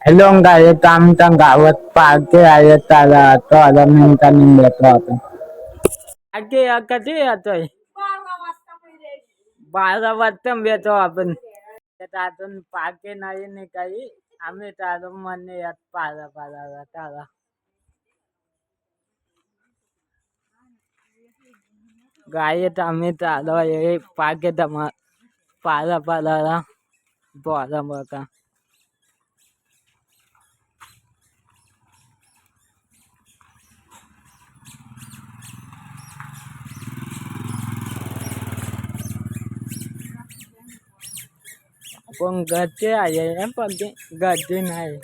Hello गायत आमच्या गावात पार्टी आहे त्याला 12 मिनिटांनी भेटलो आपण. पार्टी कधी येतोय? 12 वाजता भेटो आपण. अजून पार्टी नाही नाही काही. आम्ही चालू म्हणणे यात पाला त्याला गायत आम्ही चालू आहे पार्टी दमा पाला बोला बघा. पण घरचे आहे पण घरचे नाही.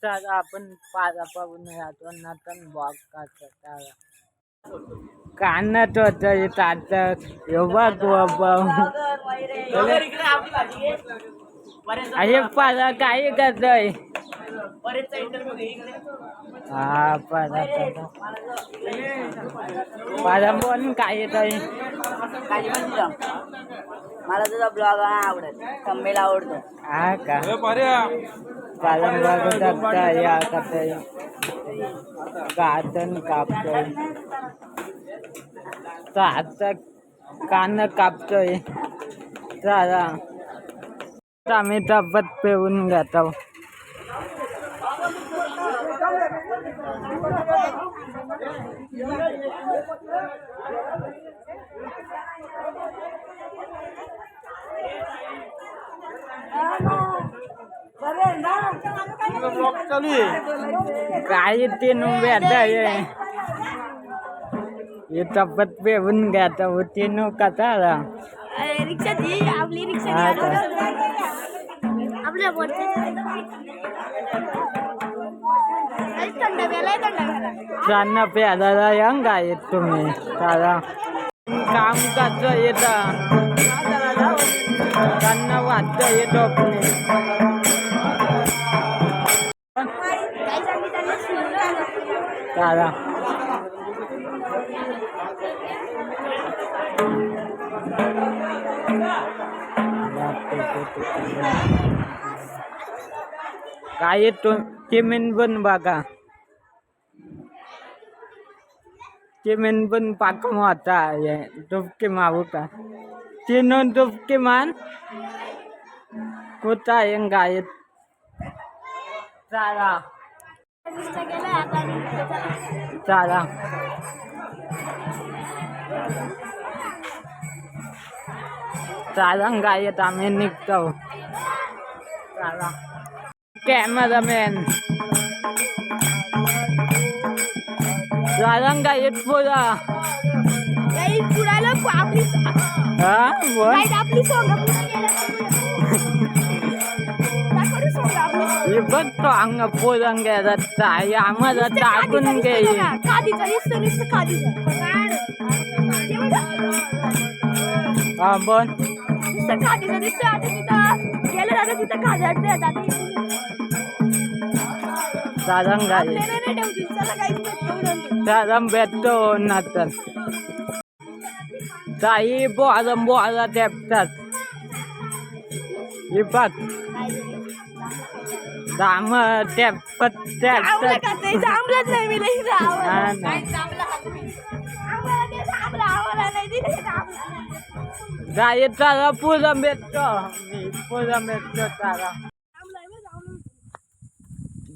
तर आपण पाला पाहून राहतो नंतर बॉग काढतो त्याला कानात होत येतात अरे पाला काय करतोय हा पाला बोल काय येतोय. मला तुझा ब्लॉग आवडत थंबनेल आवडतो. हा का पालन बघता या करतोय गार्डन कापतोय हातचा कान कापतोय चला आम्ही तब्बत पेऊन घेतो. काय ते भेटाय हे तब्बत पेऊन घेतो होती नो कथा रिक्षा ती आपली रिक्षा आपल्या त्यांना प्याला यंग आहेत तुम्ही त्याला काम करता येतं त्यांना वाचता येतो आपण त्याला काय चिमिन पण बघा चिमिन पण पाकम होता डुबकी मारू का चिनो डुबकी मान कुठं आहे गायत चला चला चला गायत आम्ही निघतो चला कॅमेरामॅन चला गायत पुरा हा बोल हे बघतो अंग पोरंग घ्यायचा आम्हाला टाकून घे हा बोल सारंग सारंग भेटतो नंतर काही बोळा ठेपतात हे बघ दाम ठेपत जायचा पुरं भेटतो मी पुरं भेटतो तारा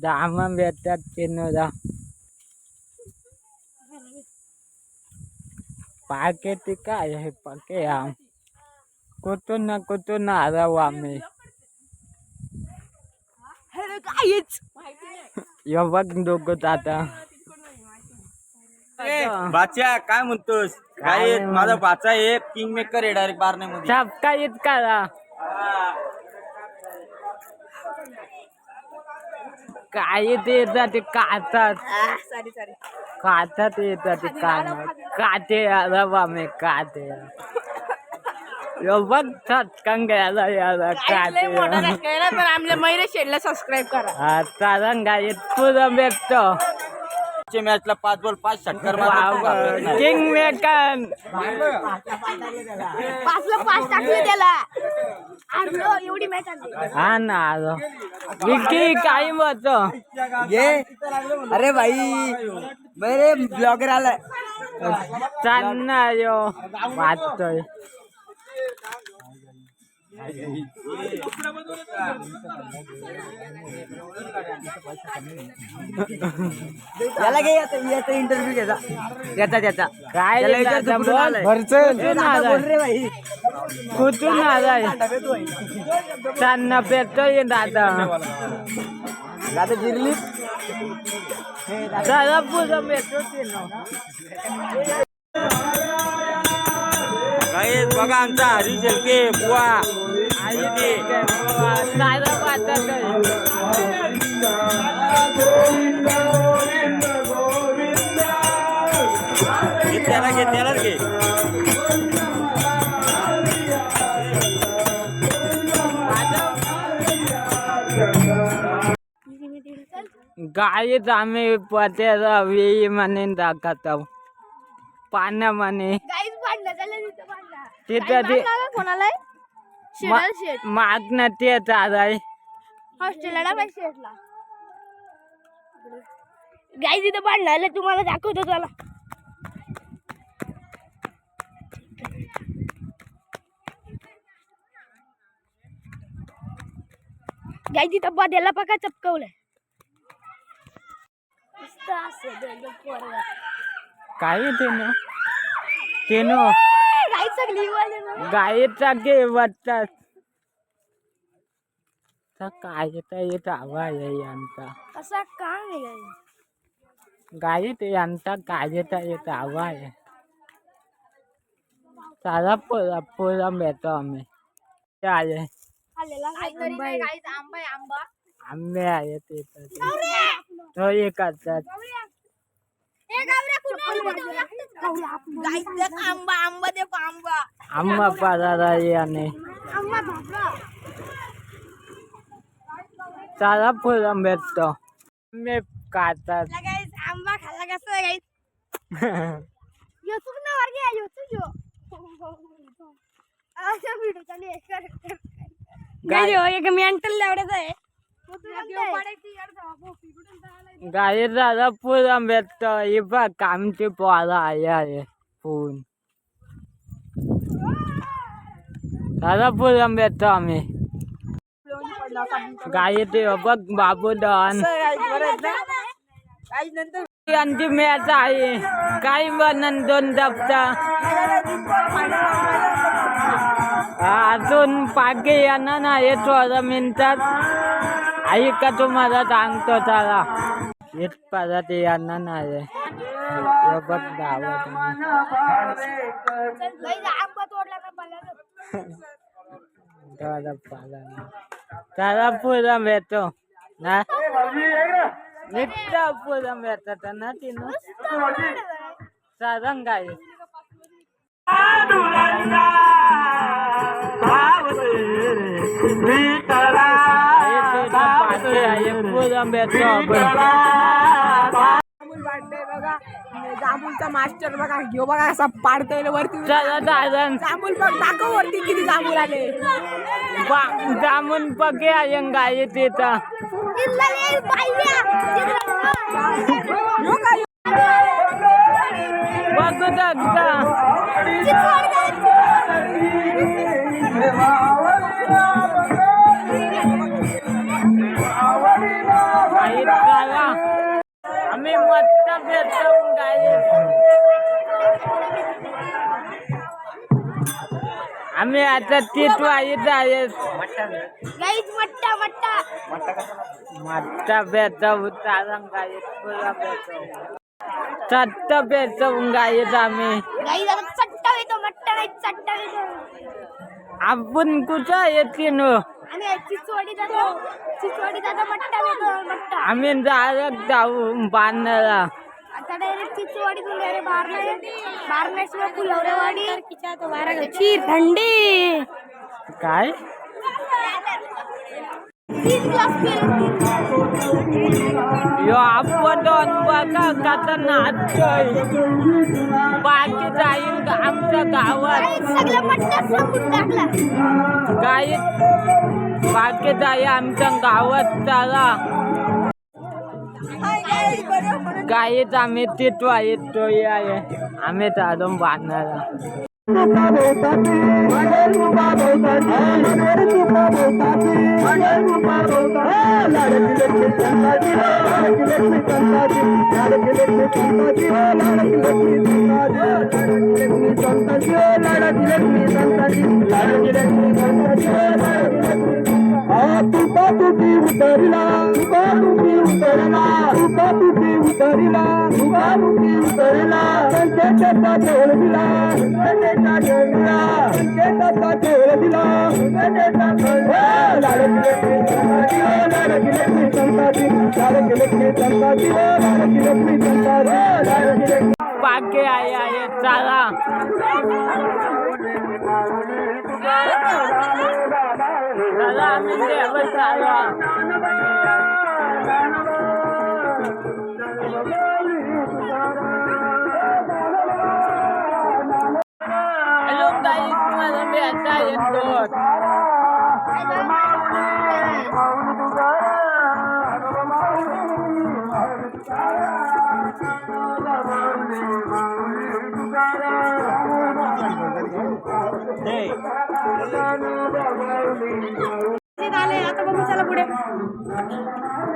दाम भेटतात चिनोदा पाके काय आहे पाके आम कुठून आराव आम्ही बघ डोकं आता बाच्या काय म्हणतोस काय माझा बाचा आहे किंग मेकर आहे डायरेक्ट बारण्यामध्ये छापका येत करा काय ते येतात ते कातात कातात येतात ते कान काते रवा मे काते बघ छटकन घ्यायला याला काते पण आमच्या मैरे शेडला सबस्क्राईब करा. हा चालंगा येत पुरं भेटतो मॅचला 5 बॉल 5 षटकार किंग मेकर 5 ला 5 टाकले त्याला एवढी मॅच आणली हा ना आलो विकी काही मत ये अरे भाई मेरे ब्लॉगर आलाय चालना यो वाचतोय याला घे याचा इंटरव्ह्यू घ्यायचा त्याचा त्याचा काय त्याला रे विचार दादा, कुठून बोल. आलाय? कुठून आता आलाय? बोल रे भाई कुठून आलाय चालना पेटतोय दादा दादा जिरली दादा पुढं पेटतोय ना काही बघा आमचा हरी शेलके बुवा आणि ते दादा वाचतोय घे त्यालाच घे गाईत आम्ही पत्याला वेळी म्हणे दाखवतो पाण्या म्हणे गाईच भांडणं झालं तिथं भांडणं तिथं ते कोणाला शेडाल शेट मागणं तेच आलाय हॉस्टेलला पण शेटला गाई तिथं भांडणं आलं तुम्हाला दाखवतो त्याला गाई तिथं बद्याला पका चपकवलंय काय तेनो गाई सगळी गाईचा गे वाटतात काय येत आवाज आहे यांचा असा काम आहे गाईत यांचा काय येत आवाज आहे सारा पोरा मिळतो आम्ही आले आंबे आहे ते तो एक असतात आंबा आंबा देखो आंबा आंबा पाजाला याने आंबा भाजला सारा पोरा भेटतो आंबे काढतात आंबा खाल्ला कसं गाईस YouTube ना वर घ्या YouTube अच्छा व्हिडिओ चालू गाई हो एक मेंटल लावड्याचा आहे गाई दादा पुरा भेटतो हे बघ कामचे पोरा आहे फोन दादा पुरा भेटतो आम्ही गाई ते बघ बाबू डॉन यांची मॅच आहे काही बनन दोन डबचा अजून पागे येणार नाही थोड्या मिनिटात आई का तुम्हाला सांगतो त्याला येत परत येणार नाही बघ धावत त्याला पुरा भेटतो ना नित्य पुरा भेटत ना तिनं साधन काय जांभूलचा मास्टर बघा घेऊ बघा असा पाडतोय वरती जांभूल बघ दाखव वरती किती जांभूल आले जामून पके आहे गाय तिथं बघू आम्ही मस्त भेटतो आम्ही आता तिथवाईत आहे मट्टा भेटतो चालून गायत पुरा भेटतो चट्ट भेटतो गायत आम्ही आपण कुठं येते न आम्ही डायरेक्ट जाऊ बांधायला आता डायरेक्ट चिचवाडी बारनेश्वर फुलवरेवाडी थंडी काय 3 ग्लास केले. यो आपण बघा कसा नाचतोय. बाकी जाईल आमच्या गावात सगळं मटण संपून टाकला. काही बाकी जाईल आमच्या गावात चला. काहीच आम्ही तिथवा येतोय आहे. आम्ही चालून बांधणारा बाकी आहे चला. चला आम्ही देवर चला. हॅलो गाईस, मला भेटा येतो. आता बघू चला पुढे.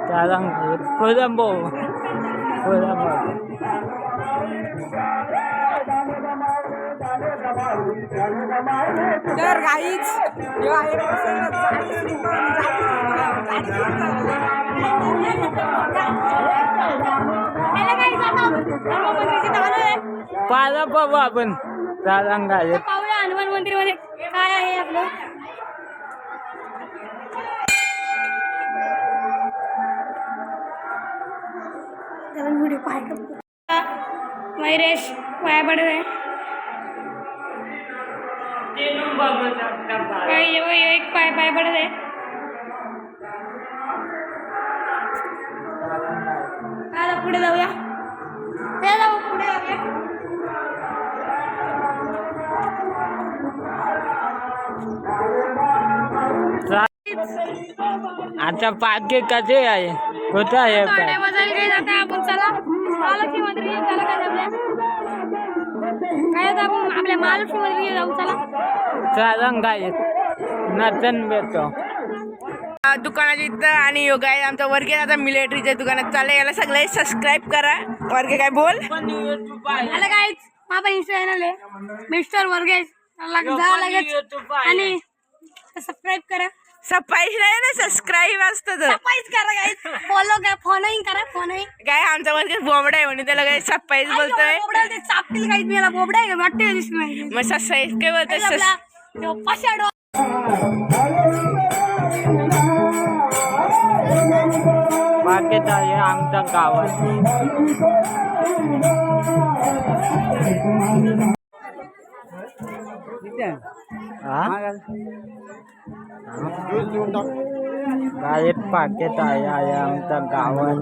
चला कोलंबो कोलंबो. तर गाईच पाला बाबा आपण चला गाईत. पाहूया हनुमान मंदिर मध्ये काय आहे आपलं. मयुरेश पाया पडत आहे. एक पाय पडत आहे. आता पुढे जाऊया. पुढे जाऊया. आता पाके कसे आहे कुठं आहे काय आपण चला महालक्ष्मी मंदिर चला काय आपण आपल्या महालक्ष्मी मंदिर जाऊ चला. चला गाईत नटन भेटतो दुकानाच्या इथं. आणि योगा आहे आमचा वर्गे आता मिलिटरीच्या दुकानात चालला. याला सगळे सबस्क्राईब करा. वर्गे काय बोल. आला काय माझा इंस्टा चॅनल आहे मिस्टर वर्गेश. लगेच आणि सबस्क्राईब करा. सफाईच नाही ना, सबस्क्राईब असतं तर सफाईच करा गाईस. फॉलो करा. फॉलोइंग करा. फॉलोइंग काय आमचा वर्ग बोबडा आहे म्हणून त्याला काय सफाईच बोलतोय. बोबडा ते चापतील काही मला बोबडा आहे का वाटते दिसलं. मग सबस्क्राईब काय बोलतोय. पशाडो बाकीच आहे आमच्या गावात. गायत पाकेट आहे आमच्या गावात.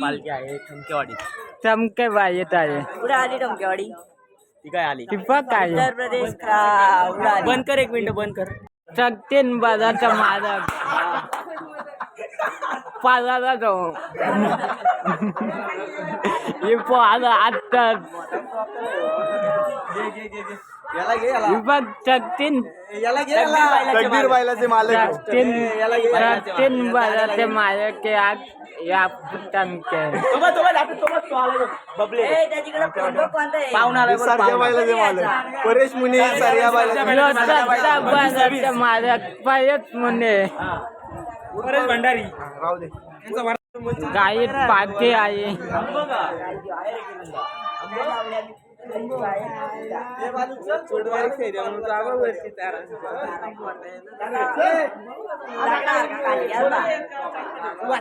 पालखी आहे ठमकेवाडी. चमकेबाई येत आहे. कुठे आली ठमकेवाडी. ती काय आली ती बघ काय उत्तर प्रदेश. बंद कर 1 मिनिट बंद कर. सक्तीन बाजारचा मालक पाजाला जाऊ. हे पाला आत्ताच याला घे याला. हे बघ जगतीन याला घे याला. तकदीर बैलाचे मालक जगतीन बैलाचे मालक के आज या पुट्टन के पाहुणा आलाय बरं, सारख्या पाहुणा. बैलाचे मालक परेश मुनी सारख्या बैलाचे मालक. बैलाचे मालक पयत मुने भंडारी राहू दे. गाईत पाठी आहे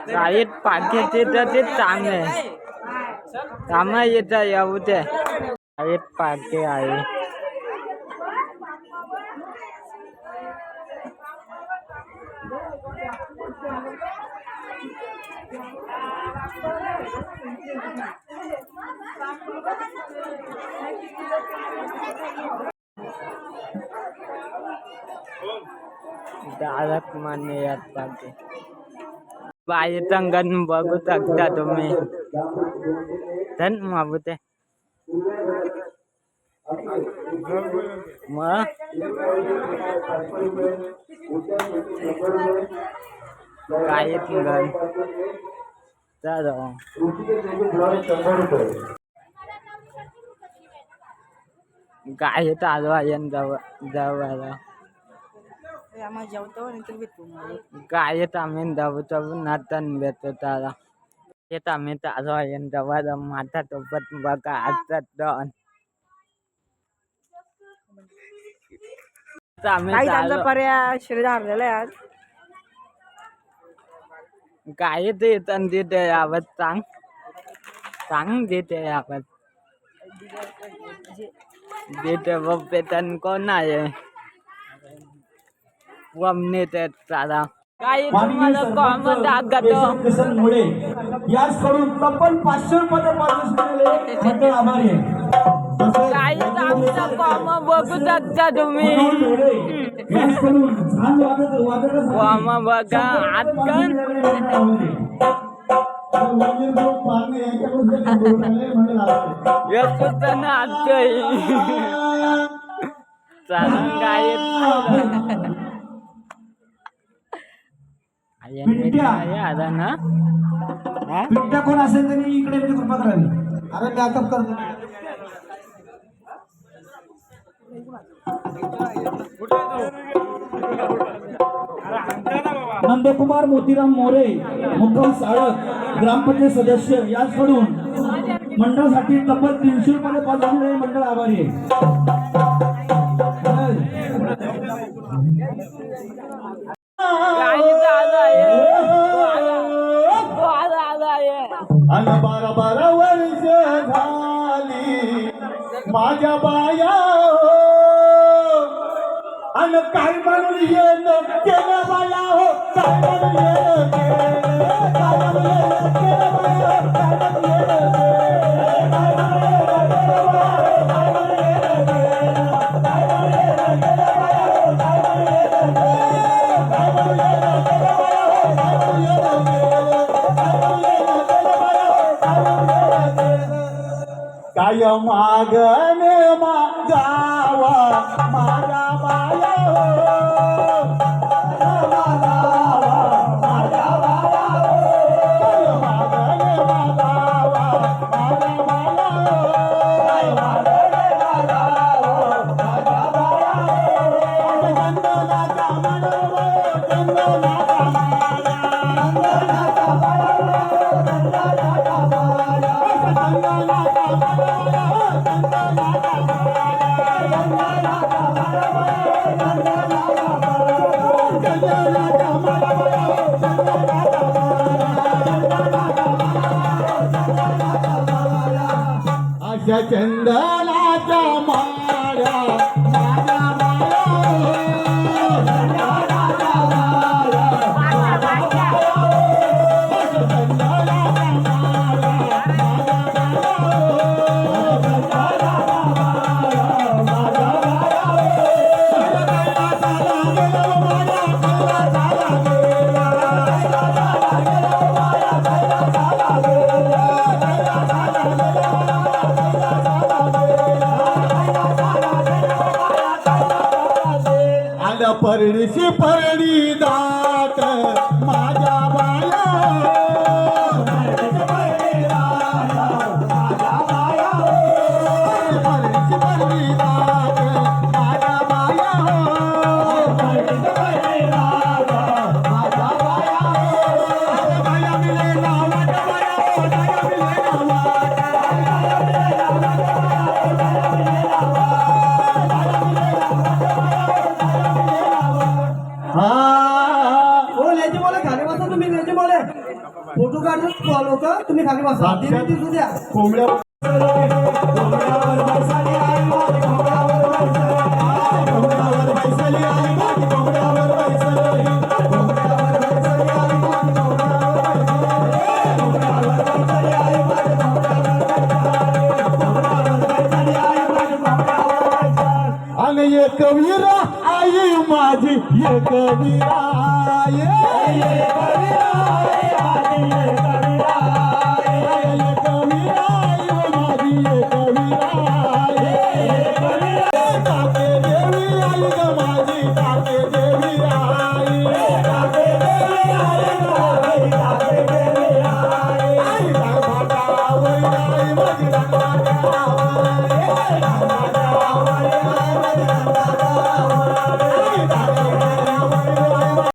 गाईत पाठीचे तर ते चांगले काम येत येऊ ते गाईत पाठी आहे दारात माने यात पाठी बाई तंगण बघू शकता तुम्ही धन माबूते मग काय तिंगण चालू काय चालू आहे जवळ काय आम्ही धावतो नातन भेटतो त्याला येत आम्ही चालू आहे जवळ माथा टोपत बघा आजचा दोन आम्ही चालू पर्याय श्री हारलेला आहे आज. काय ते तिथे यावत सांग देते यावत देते बप्पेतन कोण आहे वमने ते चाला काही तुम्हाला कॉमन दाखवतो मुळे याचकडून तब्बल 500 रुपये पारितोषिक मिळाले. मंडळ आभारी आहे. काही आमचा कॉमन बघू शकता तुम्ही याचकडून छान वादळ कॉमन बघा आजकाल येतच ना आजकाल चालून काय आला ना पिंट्या कोण असेल तरी इकडे कृपा करावी. अरे बॅकअप करतो. नंदकुमार मोतीराम मोरे मुक्काम साळक ग्रामपंचायत सदस्य याचकडून मंडळासाठी तब्बल 300 रुपये पारितोषिक मंडळ आभारी आहे. अन 12 वर्ष झाली माझ्या बाया अन काय म्हणून येणं केलं बाया हो काय म्हणून येणं केलं काय म्हणून येणं केलं बाया हो काय म्हणून येणं काय मागणे मागावा माझ्या बाया हो मागावा माझ्या बाया हो काय मागणे मागावा माझ्या बाया हो काय मागणे मागावा माझ्या बाया हो चंदनाचा मनवा चंदनाचा माया चंदनाचा मनवा चंदनाचा माया अशा चंदनाच्या माळ्या माझ्या परडीची परडी दाट माझ्या बाया परडीची परडी दाट माझ्या बाया परडीची परडी दाट माझ्या बाया परडीची परडी दाट माझ्या बाया बाया मिले नावा बाया बाया मिले फोटो काढून फॉलो का तुम्ही खाली बसा दिसू द्या कोंबड्या आणि एक वीरा आई माझी एक वीरा